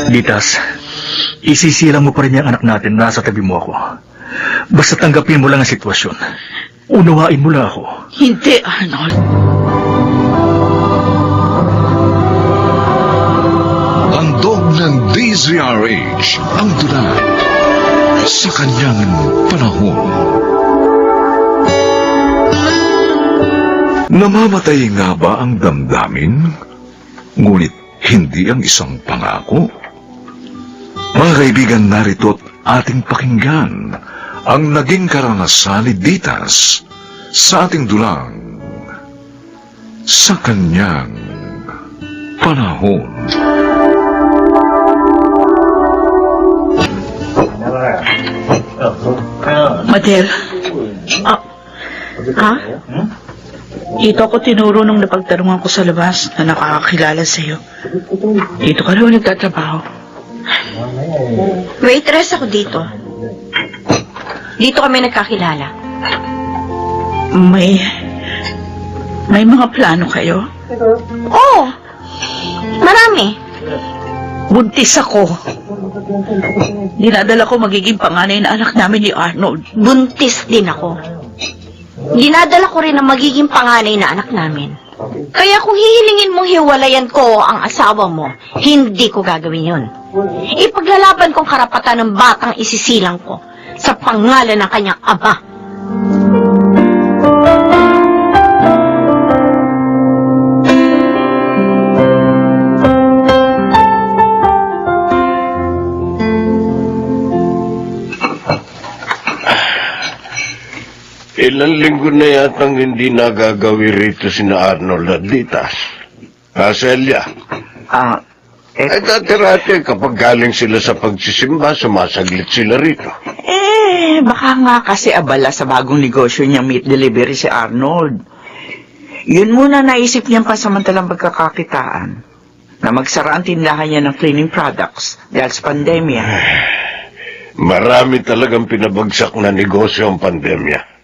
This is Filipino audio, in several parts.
Ditas, isisilang mo pa rin yung anak natin na nasa tabi mo ako. Basta tanggapin mo lang ang sitwasyon. Unawain mo lang ako. Hindi, Arnold. Handog ng DZRH ang tula sa kanyang panahon. Namamatay nga ba ang damdamin? Ngunit hindi ang isang pangako. Mga kaibigan, narito't ating pakinggan ang naging karanasan ni Ditas sa ating dulang sa kanyang panahon. Madel. Ha? Dito ako tinuro nung napagtarungan ko sa labas na nakakakilala sa'yo. Dito ka raw nagtatrabaho. Waitress ako dito. Dito kami nagkakilala. May mga plano kayo? Oo. Marami. Buntis ako. Dinadala ko magiging panganay na anak namin ni Arnold. Buntis din ako. Dinadala ko rin ang magiging panganay na anak namin. Kaya kung hihilingin mong hiwalayan ko ang asawa mo, hindi ko gagawin yun. Ipaglalaban kong karapatan ng batang isisilang ko sa pangalan ng kanyang ama. Ilang linggo na yatang hindi nagagawi rito sina Arnold at Ditas. Celia. Ay dati-rati kapag galing sila sa pagsisimba, sumasaglit sila rito. Baka nga kasi abala sa bagong negosyo niyang meat delivery si Arnold. Yun muna naisip niyang pasamantalang pagkakakitaan na magsara ang tindahan niya ng cleaning products dahil sa pandemya. Marami talagang pinabagsak na negosyo ang pandemya.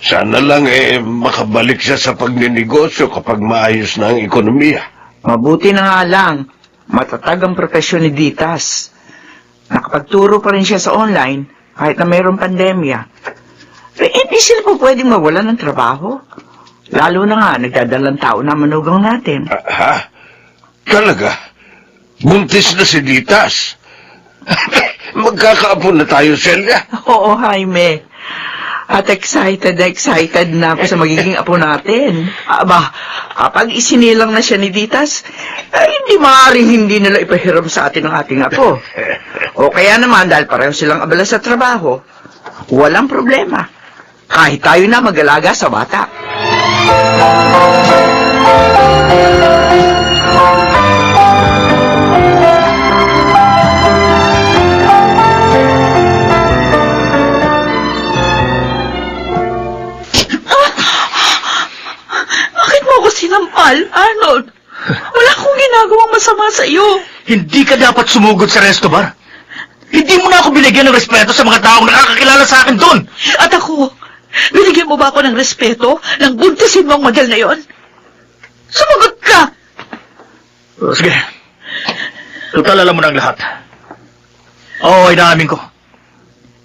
Sana lang makabalik siya sa pagninegosyo kapag maayos na ang ekonomiya. Mabuti na nga lang, matatag ang profesyon ni Ditas. Nakapagturo pa rin siya sa online kahit na mayroong pandemya. Pero hindi sila po pwedeng mawalan ng trabaho. Lalo na nga, nagdadalang tao na manugang natin. Ha? Talaga? Buntis na si Ditas? Magkakaapo na tayo, Celia. Oo, Jaime. At excited na ako sa magiging apo natin. Aba, kapag isinilang na siya ni Ditas, hindi maaaring hindi nila ipahiram sa atin ang ating apo. O kaya naman, dahil pareho silang abala sa trabaho, walang problema. Kahit tayo na mag-alaga sa bata. Sinampal, Arnold. Wala akong ginagawang masama sa iyo. Hindi ka dapat sumugod sa resto bar. Hindi mo na ako binigyan ng respeto sa mga taong nakakakilala sa akin doon. At ako, binigyan mo ba ako ng respeto nang buntisin mo ang model na yon? Sumagot ka! Sige. Total alam mo na ang lahat. Oo, inaamin ko.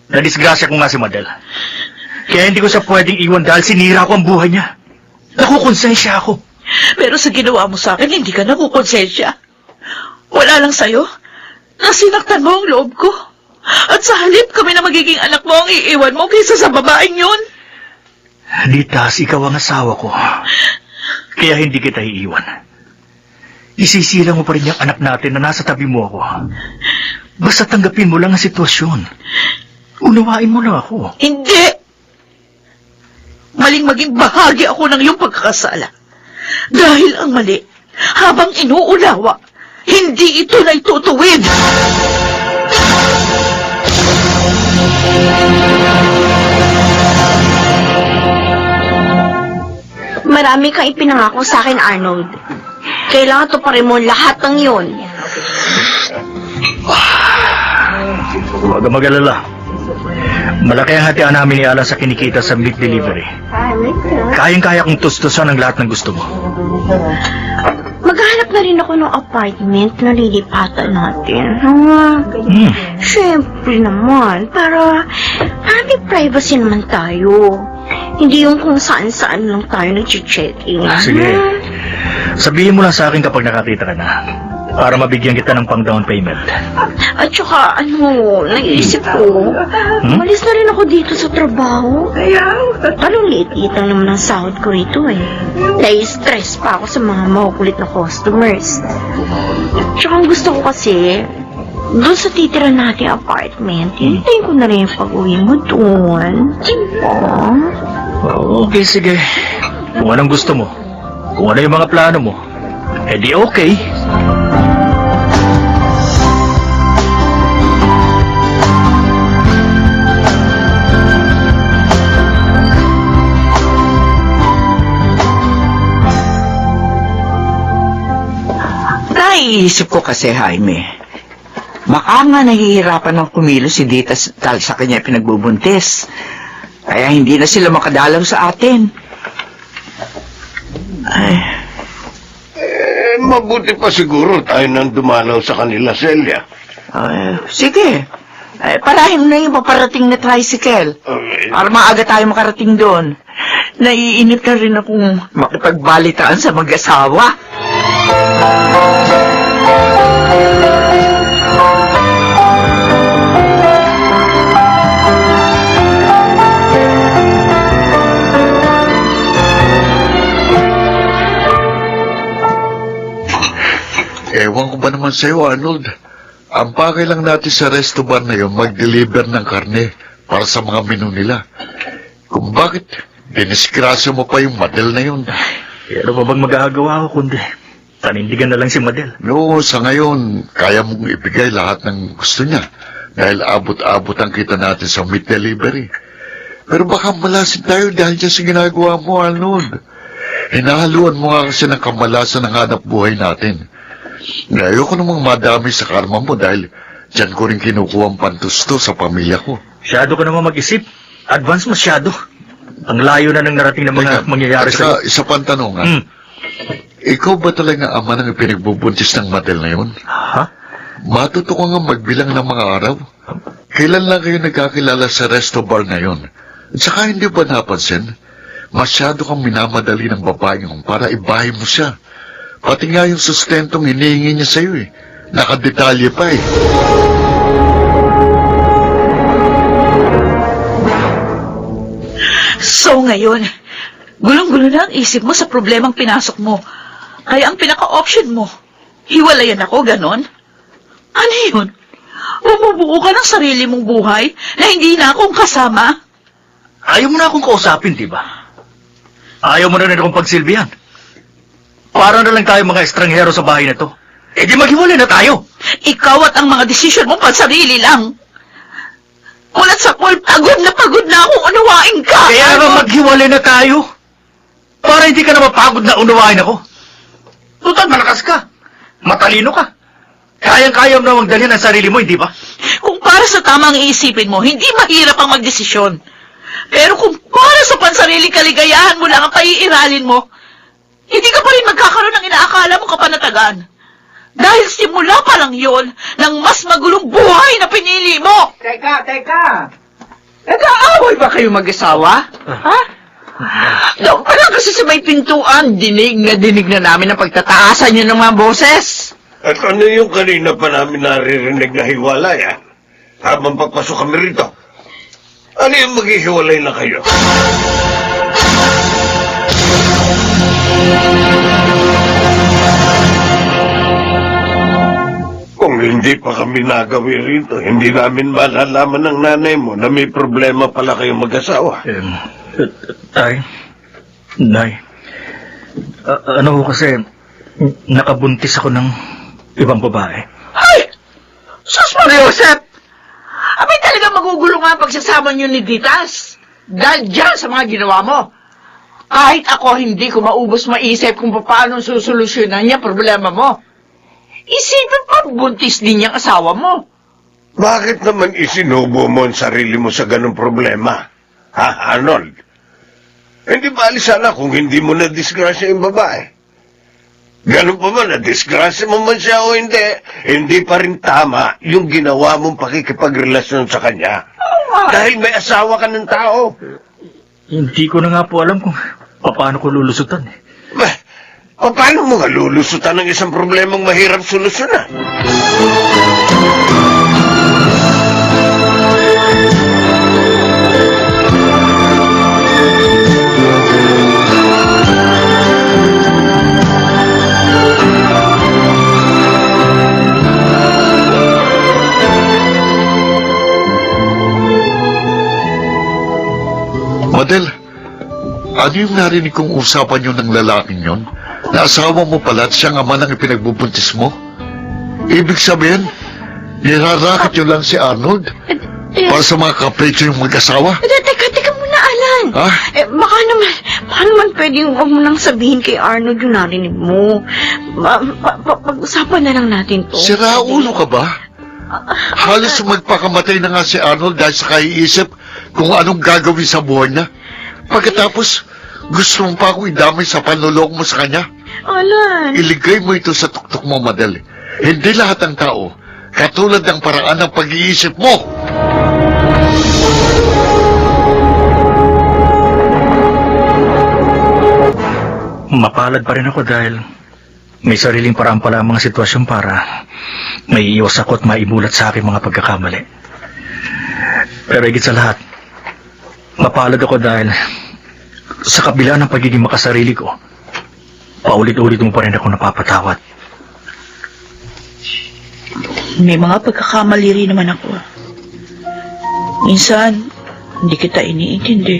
Nadisgrasya ko nga si Madel. Kaya hindi ko siya pwedeng iwan dahil sinira ko ang buhay niya. Nakukonsensya ako. Pero sa ginawa mo sa akin, hindi ka nakukonsensya. Wala lang sa'yo. Nasinaktan mo ang loob ko. At sa halip kami na magiging anak mo ang iiwan mo kaysa sa babaeng yun. Ditas, ikaw ang asawa ko. Kaya hindi kita iiwan. Isisilang mo pa rin yung anak natin na nasa tabi mo ako. Basta tanggapin mo lang ang sitwasyon. Unawain mo lang ako. Hindi! Maling maging bahagi ako ng iyong pagkakasala. Dahil ang mali, habang inuulawa, hindi ito na itutuwid. Marami kang ipinangako sa akin, Arnold. Kailangan tuparin mo lahat ng yun. Huwag kang mag-alala. Malaki ang hatian namin ni Ala sa kinikita sa meat delivery. Kayang-kaya kong tustusan ang lahat ng gusto mo. Magkano Naghahanap na rin ako ng apartment na lilipatan natin. Siyempre naman, para may privacy naman tayo. Hindi yung kung saan-saan lang tayo nag-check-in. Sige. Sabihin mo lang sa akin kapag nakakita ka na. Para mabigyan kita ng pang-down payment. At saka, naisip ko, malis na rin ako dito sa trabaho. Parang liit-liit lang naman ang sahod ko rito eh. Nai-stress pa ako sa mga makukulit na customers. Tsaka ang gusto ko kasi, doon sa titira nating apartment, hintayin ko na rin yung pag-uwi mo doon. Diba? Okay, sige. Kung anong gusto mo, kung ano yung mga plano mo, edi okay. Naiisip ko kasi, Jaime, baka nga nahihirapan ng kumilos si Ditas dahil sa kanya pinagbubuntis. Kaya hindi na sila makadalaw sa atin. Ay, Mabuti pa siguro tayo nang dumalaw sa kanila, Celia. sige. Parahin mo na yung paparating na tricycle. Para maaga tayo makarating doon. Naiinip na rin akong makipagbalitaan sa mag-asawa. Ewan ko ba naman sa'yo, Arnold? Ang pakay lang natin sa resto bar na yun, mag-deliver ng karne para sa mga menu nila. Kung bakit, diniskrasyo mo pa yung Madel na yun. Ano ba bang magagawa ko kundi tanindigan na lang si Madel? No, sa ngayon, kaya mong ibigay lahat ng gusto niya dahil abot-abot ang kita natin sa meat delivery. Pero baka malasin tayo dahil dyan sa ginagawa mo, Arnold. Hinahaluan mo nga kasi ng kamalasan ng hanap buhay natin. Ayoko namang madami sa karma mo dahil dyan ko rin kinukuha ang pantusto sa pamilya ko. Masyado ka naman mag-isip. Advance masyado. Ang layo na nang narating ng mga mangyayari sa sa'yo. isa pang tanong, ikaw ba talaga ama ng pinagbubuntis ng Madel na yun? Ha? Matuto ka nga magbilang ng mga araw. Kailan lang kayo nagkakilala sa resto bar na yun? At saka hindi ba napansin? Masyado kang minamadali ng babae yun para ibahay mo siya. Pati nga yung sustentong hinihingi niya sa'yo eh. Nakadetalye pa eh. So ngayon, gulong-gulo na ang isip mo sa problemang pinasok mo. Kaya ang pinaka-option mo, hiwalayan ako, ganon? Ano yun? Bumubuo ka ng sarili mong buhay na hindi na akong kasama? Ayaw mo na akong kausapin, di ba? Ayaw mo na rin akong pagsilbihan. Para na lang tayo mga estranghero sa bahay na to. Eh di maghiwalay na tayo. Ikaw at ang mga desisyon mo pansarili lang. Ulat sa pool, pagod na akong unawain ka. Kaya nga maghiwalay na tayo. Para hindi ka na mapagod na unawain ako. Tutal, malakas ka. Matalino ka. Kayang-kaya mo na magdalhin ang sarili mo, hindi ba? Kung para sa tamang iisipin mo, hindi mahirap ang magdesisyon. Pero kung para sa pansariling kaligayahan mo lang ang paiiralin mo, hindi ka pa rin magkakaroon ng inaakala mo kapanatagan. Dahil simula pa lang yon ng mas magulong buhay na pinili mo. Teka! Nag-aaway ba kayo mag-asawa? Ha? Doon pa lang kasi sa may pintuan, dinig na namin ang pagtataasan niyo ng mga boses. At ano yung kanina pa namin naririnig na hiwalayan? Habang pagpasok kami rito. Ano yung maghihiwalay na kayo? Kung hindi pa kami nagawi rito, hindi namin malalaman ng nanay mo na may problema pala kayong mag-asawa. Tay, Nay, ano ko kasi, nakabuntis ako ng ibang babae. Ay! Sus Mariosep! Abay talaga magugulo nga ang pagsasama niyo ni Ditas. Dahil dyan sa mga ginawa mo. Kahit ako hindi ko maubos maisip kung paano susolusyonan niya problema mo. Isipin pa buntis din niyang asawa mo. Bakit naman isinubo mo ang sarili mo sa ganong problema? Ha, Arnold? Hindi bali sana kung hindi mo na-disgrasya yung babae. Ganun pa man, na-disgrasya mo man siya o hindi pa rin tama yung ginawa mong pakikipagrelasyon sa kanya. Dahil may asawa ka ng tao. Hindi ko na nga po alam kung paano ko lulusutan. Bah, paano mo nga lulusutan ng isang problemang mahirap solusyonan? Madel, ano yung narinig kong usapan nyo ng lalaking yon? Na asawa mo pala at siyang ama ng ipinagbubuntis mo? Ibig sabihin, nirarakit nyo lang si Arnold para sa mga kapretsyo yung mag-asawa? Teka muna, Alan. Ha? Baka naman pwedeng huwag mo nang sabihin kay Arnold yung narinig mo. Pag-usapan na lang natin to. Sira ulo ka ba? Halos magpakamatay na nga si Arnold dahil sa kaiisip kung anong gagawin sa buhay niya. Pagkatapos, gusto mo pa akong idamay sa panloloko mo sa kanya? Alan. Iligay mo ito sa tuktok mo, Madel. Hindi lahat ng tao katulad ng paraan ng pag-iisip mo. Mapalad pa rin ako dahil may sariling paraan pala ang mga sitwasyon para may iwas ako at maimulat sa aking mga pagkakamali. Pero higit sa lahat, mapalad ako dahil sa kabila ng pagiging makasarili ko, paulit-ulit mo pa rin ako napapatawad. May mga pagkakamali rin naman ako. Minsan, hindi kita iniintindi.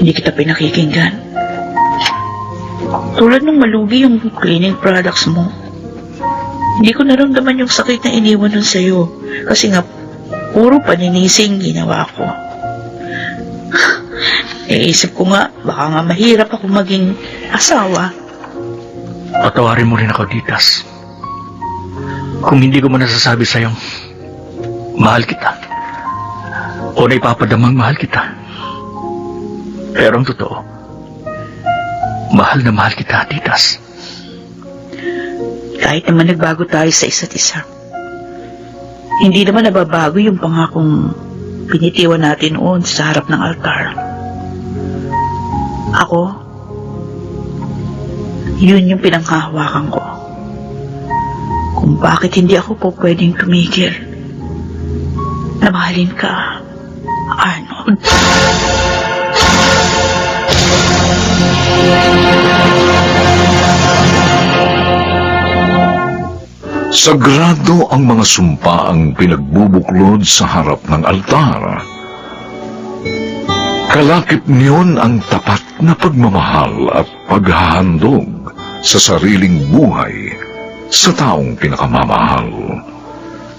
Hindi kita pinakikinggan. Tulad ng malugi yung cleaning products mo. Hindi ko naramdaman yung sakit na iniwan nun sa'yo. Kasi nga, puro paninising ginawa ko. Iisip ko nga, baka nga mahirap ako maging asawa. Patawarin mo rin ako, Ditas. Kung hindi ko mo nasasabi sa'yong mahal kita o na ipapadamang mahal kita. Pero ang totoo, mahal na mahal kita, Ditas. Kahit naman nagbago tayo sa isa't isa, hindi naman nababago yung pangakong pinitiwan natin noon sa harap ng altar. Ako, yun yung pinanghahawakan ko. Kung bakit hindi ako po pwedeng tumigil na mahalin ka, Arnold. Sagrado ang mga sumpaang pinagbubuklod sa harap ng altar. Kalakip niyon ang tapat na pagmamahal at paghahandog sa sariling buhay sa taong pinakamamahal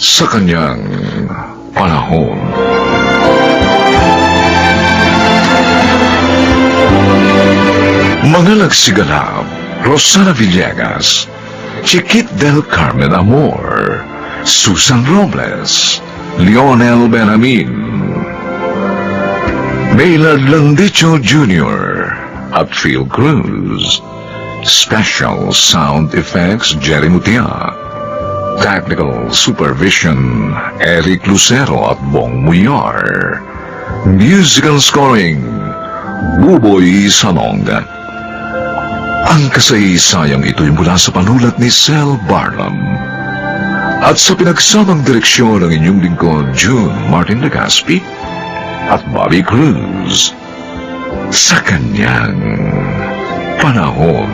sa kanyang panahon. Mga nagsiganap, Rosana Villegas, Chiquit del Carmen Amor, Susan Robles, Lionel Benjamin, Maynard Landicho Jr. at Phil Cruz. Special Sound Effects Jerry Mutia. Technical Supervision Eric Lucero at Bong Muyar. Musical Scoring Buboy Salonga. Ang kasaysayang ito'y mula sa panulat ni Sel Barnum at sa pinagsamang direksyon ng inyong lingkod June Martin Legaspi at Bobby Cruz sa kanyang panahon.